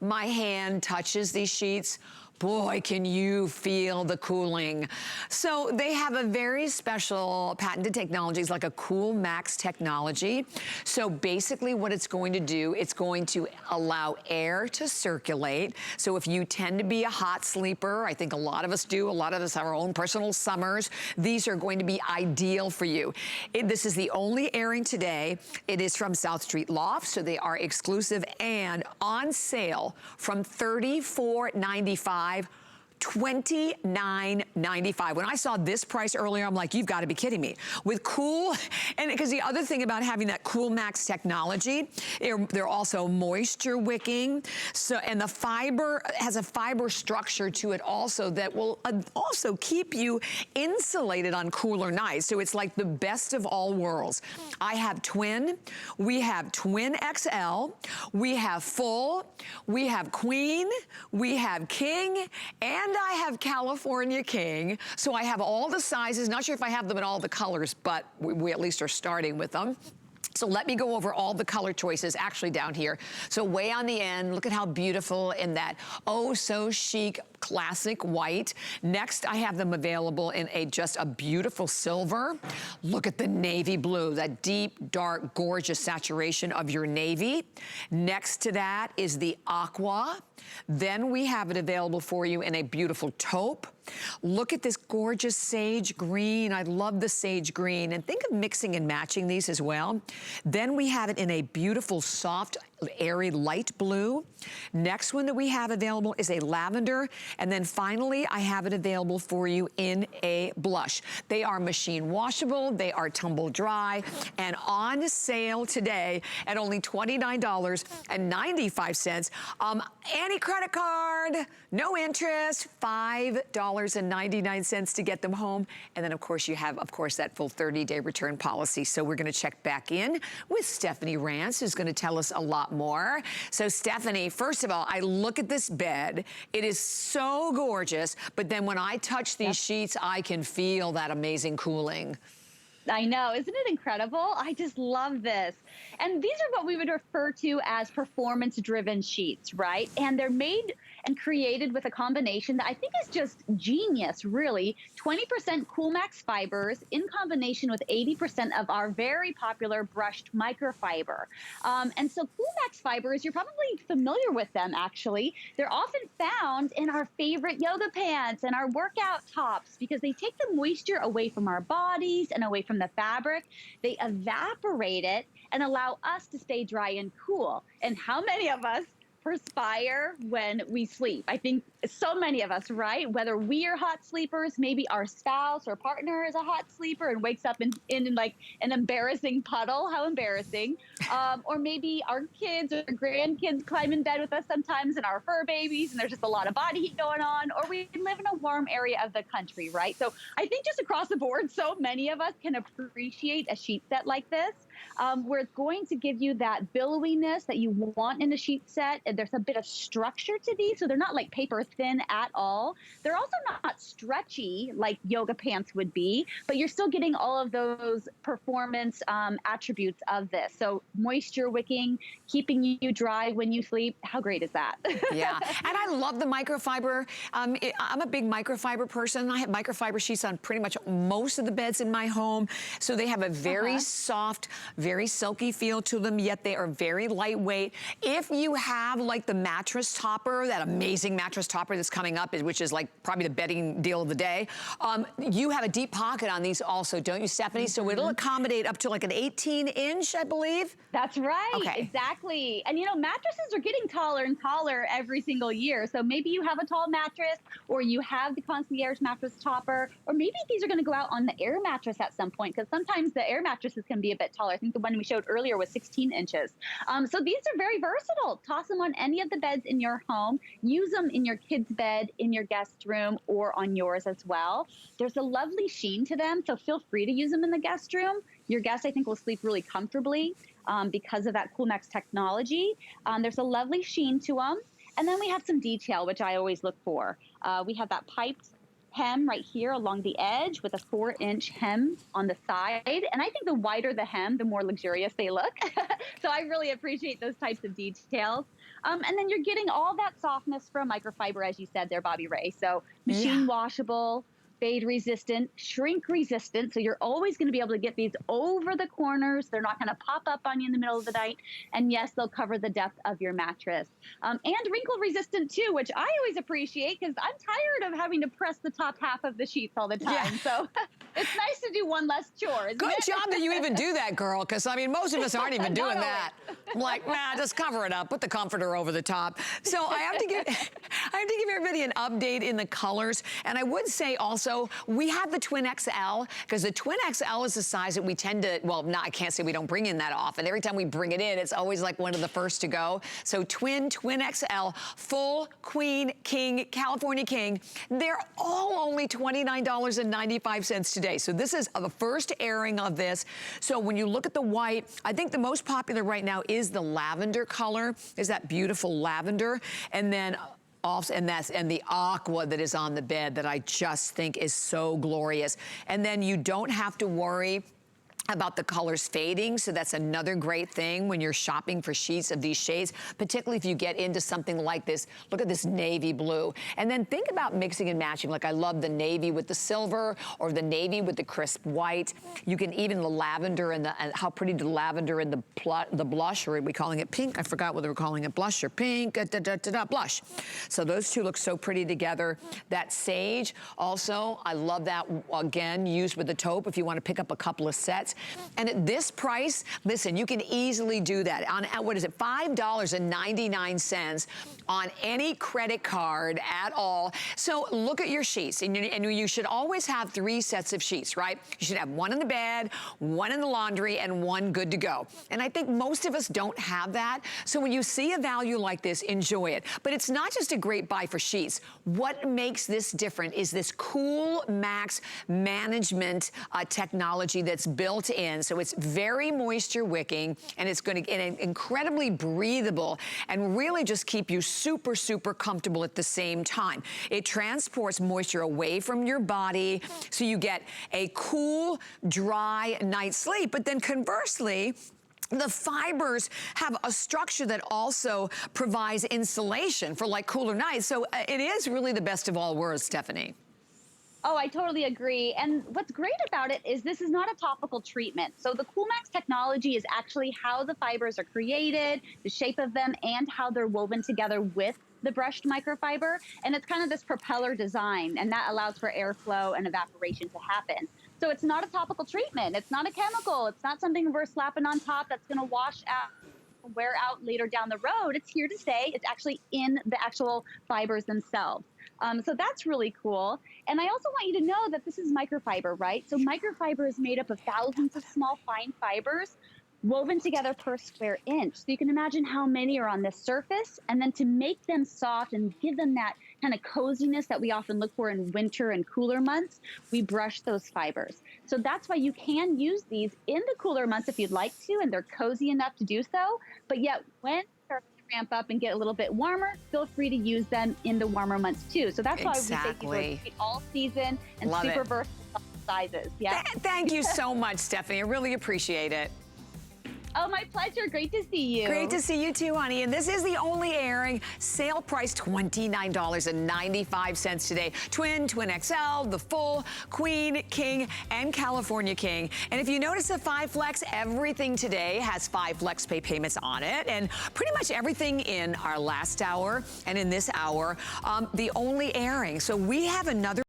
my hand touches these sheets, boy, can you feel the cooling. So they have a very special patented technology. It's like a CoolMax technology. So basically what it's going to do, it's going to allow air to circulate. So if you tend to be a hot sleeper, I think a lot of us do, a lot of us have our own personal summers, these are going to be ideal for you. This is the only airing today. It is from South Street Loft, so they are exclusive and on sale from $34.95. $29.95. When I saw this price earlier, I'm like, you've got to be kidding me. With Cool, and because the other thing about having that CoolMax technology, they're also moisture wicking. So, and the fiber has a fiber structure to it also that will also keep you insulated on cooler nights. So it's like the best of all worlds. I have twin, we have twin XL, we have full, we have queen, we have king, and I have California King, so I have all the sizes. Not sure if I have them in all the colors, but we at least are starting with them. So let me go over all the color choices actually down here. So way on the end, look at how beautiful in that oh so chic classic white. Next, I have them available in just a beautiful silver. Look at the navy blue, that deep, dark, gorgeous saturation of your navy. Next to that is the aqua. Then we have it available for you in a beautiful taupe. Look at this gorgeous sage green. I love the sage green. And think of mixing and matching these as well. Then we have it in a beautiful, soft, airy light blue. Next one that we have available is a lavender. And then finally, I have it available for you in a blush. They are machine washable, they are tumble dry, and on sale today at only $29.95. Any credit card, no interest, $5.99 to get them home. And then of course you have, of course, that full 30-day return policy. So we're gonna check back in with Stephanie Rance, who's gonna tell us a lot more. So Stephanie, first of all, I look at this bed. It is so gorgeous, but then when I touch these sheets, I can feel that amazing cooling. I know, isn't it incredible? I just love this. And these are what we would refer to as performance-driven sheets, right? And they're made and created with a combination that I think is just genius, really. 20% CoolMax fibers in combination with 80% of our very popular brushed microfiber. And so CoolMax fibers, you're probably familiar with them, actually. They're often found in our favorite yoga pants and our workout tops because they take the moisture away from our bodies and away from the fabric. They evaporate it and allow us to stay dry and cool. And how many of us perspire when we sleep? I think so many of us, right? Whether we are hot sleepers, maybe our spouse or partner is a hot sleeper and wakes up in like an embarrassing puddle. How embarrassing. Or maybe our kids or grandkids climb in bed with us sometimes and our fur babies and there's just a lot of body heat going on. Or we live in a warm area of the country, right? So I think just across the board, so many of us can appreciate a sheet set like this. Where it's going to give you that billowiness that you want in a sheet set. And there's a bit of structure to these, so they're not like paper thin at all. They're also not stretchy like yoga pants would be, but you're still getting all of those performance attributes of this. So moisture wicking, keeping you dry when you sleep. How great is that? Yeah, and I love the microfiber. I'm a big microfiber person. I have microfiber sheets on pretty much most of the beds in my home. So they have a very soft, very silky feel to them, yet they are very lightweight. If you have like the mattress topper, that amazing mattress topper that's coming up, which is like probably the bedding deal of the day, you have a deep pocket on these also, don't you, Stephanie? So it'll accommodate up to like an 18-inch, I believe. That's right, okay. Exactly. And you know, mattresses are getting taller and taller every single year. So maybe you have a tall mattress, or you have the concierge mattress topper, or maybe these are gonna go out on the air mattress at some point, because sometimes the air mattresses can be a bit taller. I think the one we showed earlier was 16 inches. So these are very versatile. Toss them on any of the beds in your home. Use them in your kid's bed, in your guest room, or on yours as well. There's a lovely sheen to them, so feel free to use them in the guest room. Your guest, I think, will sleep really comfortably because of that CoolMax technology. There's a lovely sheen to them. And then we have some detail, which I always look for. We have that piped hem right here along the edge with a 4-inch hem on the side. And I think the wider the hem, the more luxurious they look. So I really appreciate those types of details. And then you're getting all that softness from microfiber, as you said there, Bobby Ray. So machine washable, fade resistant, shrink resistant. So you're always going to be able to get these over the corners. They're not going to pop up on you in the middle of the night. And yes, they'll cover the depth of your mattress. And wrinkle resistant too, which I always appreciate because I'm tired of having to press the top half of the sheets all the time. So it's nice to do one less chore, isn't Good it? job that you even do that, girl, because, I mean, most of us aren't even doing that. I'm like, nah, just cover it up. Put the comforter over the top. So I have to give everybody an update in the colors. And I would say also, we have the Twin XL, because the Twin XL is the size that we tend to, well, no, I can't say we don't bring in that often. Every time we bring it in, it's always like one of the first to go. So Twin XL, full, queen, king, California king, they're all only $29.95 today. So this is the first airing of this. So when you look at the white, I think the most popular right now is the lavender color, is that beautiful lavender. And then and the aqua that is on the bed that I just think is so glorious. And then you don't have to worry about the colors fading, so that's another great thing when you're shopping for sheets of these shades, particularly if you get into something like this. Look at this navy blue. And then think about mixing and matching. Like I love the navy with the silver or the navy with the crisp white. You can even the lavender and how pretty the lavender and the blush, or are we calling it pink? I forgot whether we're calling it blush or pink, blush. So those two look so pretty together. That sage also, I love that, again, used with the taupe if you want to pick up a couple of sets. And at this price, listen, you can easily do that. On, what is it, $5.99 on any credit card at all. So look at your sheets. And you should always have 3 sets of sheets, right? You should have one in the bed, one in the laundry, and one good to go. And I think most of us don't have that. So when you see a value like this, enjoy it. But it's not just a great buy for sheets. What makes this different is this CoolMax management technology that's built in. So it's very moisture wicking, and it's going to get incredibly breathable and really just keep you super, super comfortable at the same time. It transports moisture away from your body, so you get a cool, dry night's sleep. But then conversely, the fibers have a structure that also provides insulation for like cooler nights. So it is really the best of all worlds, Stephanie. Oh, I totally agree. And what's great about it is this is not a topical treatment. So the CoolMax technology is actually how the fibers are created, the shape of them, and how they're woven together with the brushed microfiber. And it's kind of this propeller design, and that allows for airflow and evaporation to happen. So it's not a topical treatment. It's not a chemical. It's not something we're slapping on top that's going to wash out, wear out later down the road. It's here to stay. It's actually in the actual fibers themselves. So that's really cool. And I also want you to know that this is microfiber, right? So microfiber is made up of thousands of small, fine fibers woven together per square inch. So you can imagine how many are on this surface. And then to make them soft and give them that kind of coziness that we often look for in winter and cooler months, we brush those fibers. So that's why you can use these in the cooler months if you'd like to, and they're cozy enough to do so. But yet when they're ramp up and get a little bit warmer, feel free to use them in the warmer months too. So that's why we say keep all season and Love super it. versatile sizes. Yeah. Thank you so much, Stephanie. I really appreciate it. Oh, my pleasure. Great to see you. Great to see you too, honey. And this is the only airing. Sale price $29.95 today. Twin XL, the full, queen, king, and California king. And if you notice the 5 Flex, everything today has 5 Flex Pay payments on it. And pretty much everything in our last hour and in this hour, the only airing. So we have another